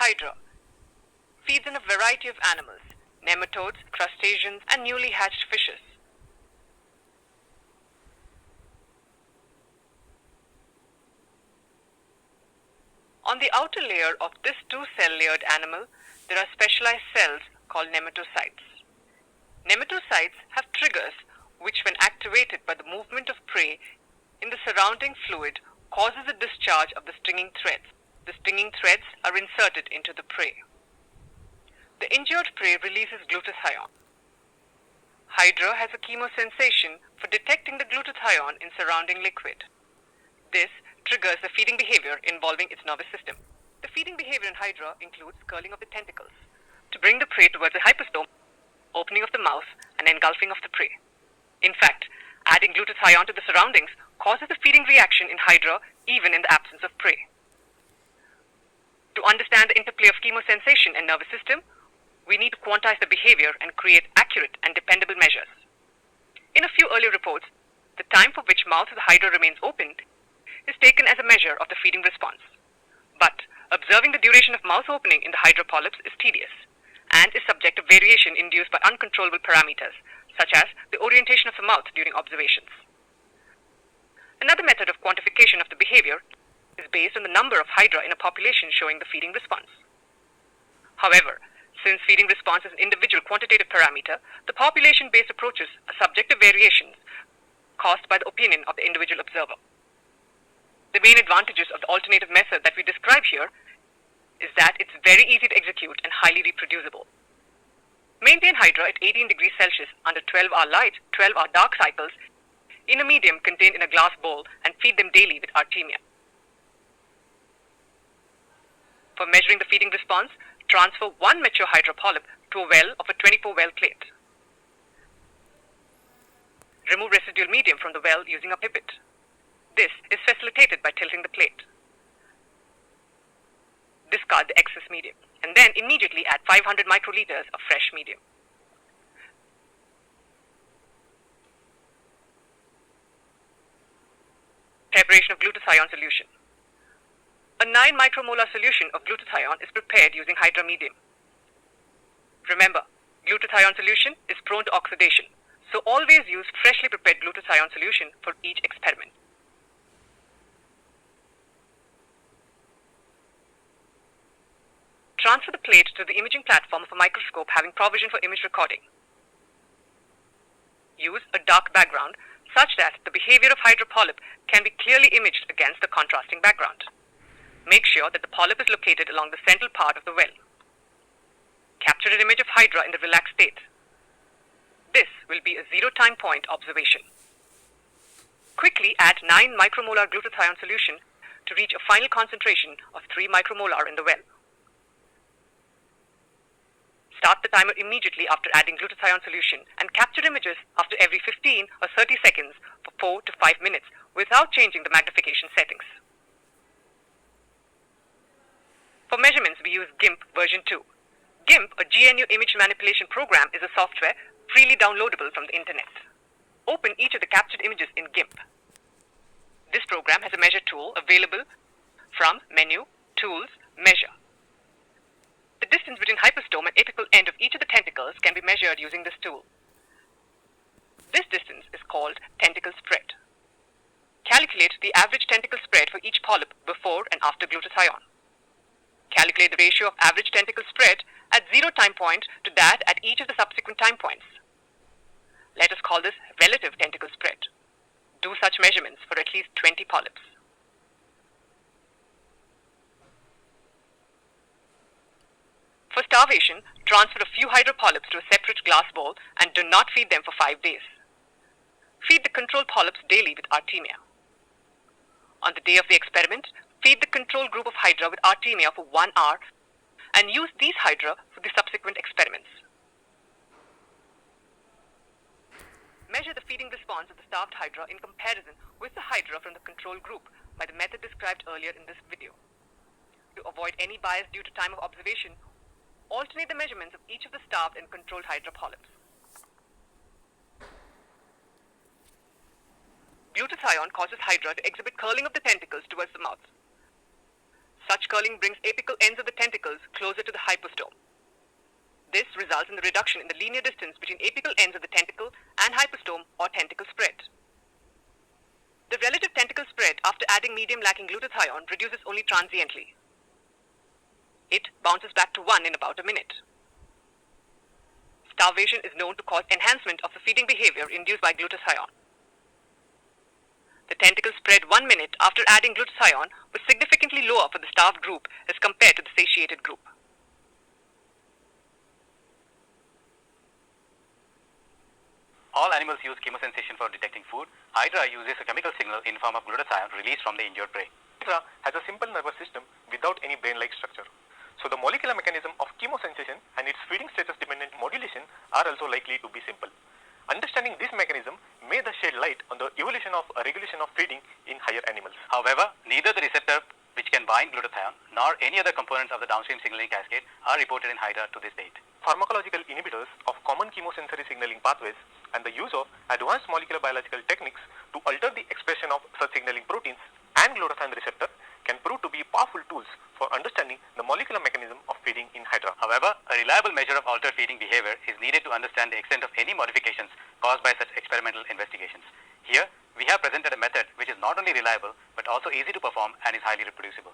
Hydra feeds on a variety of animals, nematodes, crustaceans, and newly hatched fishes. On the outer layer of this two-cell-layered animal, there are specialized cells called nematocytes. Nematocytes have triggers which, when activated by the movement of prey in the surrounding fluid, causes a discharge of the stinging threads. The stinging threads are inserted into the prey. The injured prey releases glutathione. Hydra has a chemosensation for detecting the glutathione in surrounding liquid. This triggers the feeding behavior involving its nervous system. The feeding behavior in Hydra includes curling of the tentacles to bring the prey towards the hypostome, opening of the mouth, and engulfing of the prey. In fact, adding glutathione to the surroundings causes a feeding reaction in Hydra even in the absence of prey. To understand the interplay of chemosensation and nervous system, we need to quantize the behavior and create accurate and dependable measures. In a few early reports, the time for which mouth of the Hydra remains open is taken as a measure of the feeding response. But observing the duration of mouth opening in the Hydra polyps is tedious and is subject to variation induced by uncontrollable parameters, such as the orientation of the mouth during observations. Another method of quantification of the behavior is based on the number of Hydra in a population showing the feeding response. However, since feeding response is an individual quantitative parameter, the population-based approaches are subject to variations caused by the opinion of the individual observer. The main advantages of the alternative method that we describe here is that it's very easy to execute and highly reproducible. Maintain Hydra at 18 degrees Celsius under 12-hour light, 12-hour dark cycles in a medium contained in a glass bowl and feed them daily with artemia. For measuring the feeding response, transfer one mature Hydra polyp to a well of a 24-well plate. Remove residual medium from the well using a pipette. This is facilitated by tilting the plate. Discard the excess medium and then immediately add 500 microliters of fresh medium. Preparation of glutathione solution. A 9 micromolar solution of glutathione is prepared using Hydra medium. Remember, glutathione solution is prone to oxidation, so always use freshly prepared glutathione solution for each experiment. Transfer the plate to the imaging platform of a microscope having provision for image recording. Use a dark background such that the behavior of Hydra polyp can be clearly imaged against the contrasting background. Make sure that the polyp is located along the central part of the well. Capture an image of Hydra in the relaxed state. This will be a zero time point observation. Quickly add 9 micromolar glutathione solution to reach a final concentration of 3 micromolar in the well. Start the timer immediately after adding glutathione solution and capture images after every 15 or 30 seconds for 4 to 5 minutes without changing the magnification settings. For measurements, we use GIMP version 2. GIMP, a GNU image manipulation program, is a software freely downloadable from the internet. Open each of the captured images in GIMP. This program has a measure tool available from Menu, Tools, Measure. The distance between hypostome and apical end of each of the tentacles can be measured using this tool. This distance is called tentacle spread. Calculate the average tentacle spread for each polyp before and after glutathione. Calculate the ratio of average tentacle spread at 0 time point to that at each of the subsequent time points. Let us call this relative tentacle spread. Do such measurements for at least 20 polyps. For starvation, transfer a few Hydra polyps to a separate glass bowl and do not feed them for 5 days. Feed the control polyps daily with artemia. On the day of the experiment, feed the control group of Hydra with artemia for 1 hour and use these Hydra for the subsequent experiments. Measure the feeding response of the starved Hydra in comparison with the Hydra from the control group by the method described earlier in this video. To avoid any bias due to time of observation, alternate the measurements of each of the starved and controlled Hydra polyps. Glutathione causes Hydra to exhibit curling of the tentacles towards the mouth. Such curling brings apical ends of the tentacles closer to the hypostome. This results in the reduction in the linear distance between apical ends of the tentacle and hypostome or tentacle spread. The relative tentacle spread after adding medium lacking glutathione reduces only transiently. It bounces back to 1 in about a minute. Starvation is known to cause enhancement of the feeding behavior induced by glutathione. The tentacle spread 1 minute after adding glutathione was significantly lower for the starved group as compared to the satiated group. All animals use chemosensation for detecting food. Hydra uses a chemical signal in form of glutathione released from the injured prey. Hydra has a simple nervous system without any brain-like structure. So the molecular mechanism of chemosensation and its feeding status dependent modulation are also likely to be simple. Understanding this mechanism may thus shed light on the evolution of a regulation of feeding in higher animals. However, neither the receptor which can bind glutathione nor any other components of the downstream signaling cascade are reported in Hydra to this date. Pharmacological inhibitors of common chemosensory signaling pathways and the use of advanced molecular biological techniques to alter the expression of such signaling proteins and glutathione receptor can prove to be powerful tools for understanding the molecular mechanism of feeding in Hydra. However, a reliable measure of altered feeding behavior is needed to understand the extent of any modifications caused by such experimental investigations. Here, we have presented a method which is not only reliable but also easy to perform and is highly reproducible.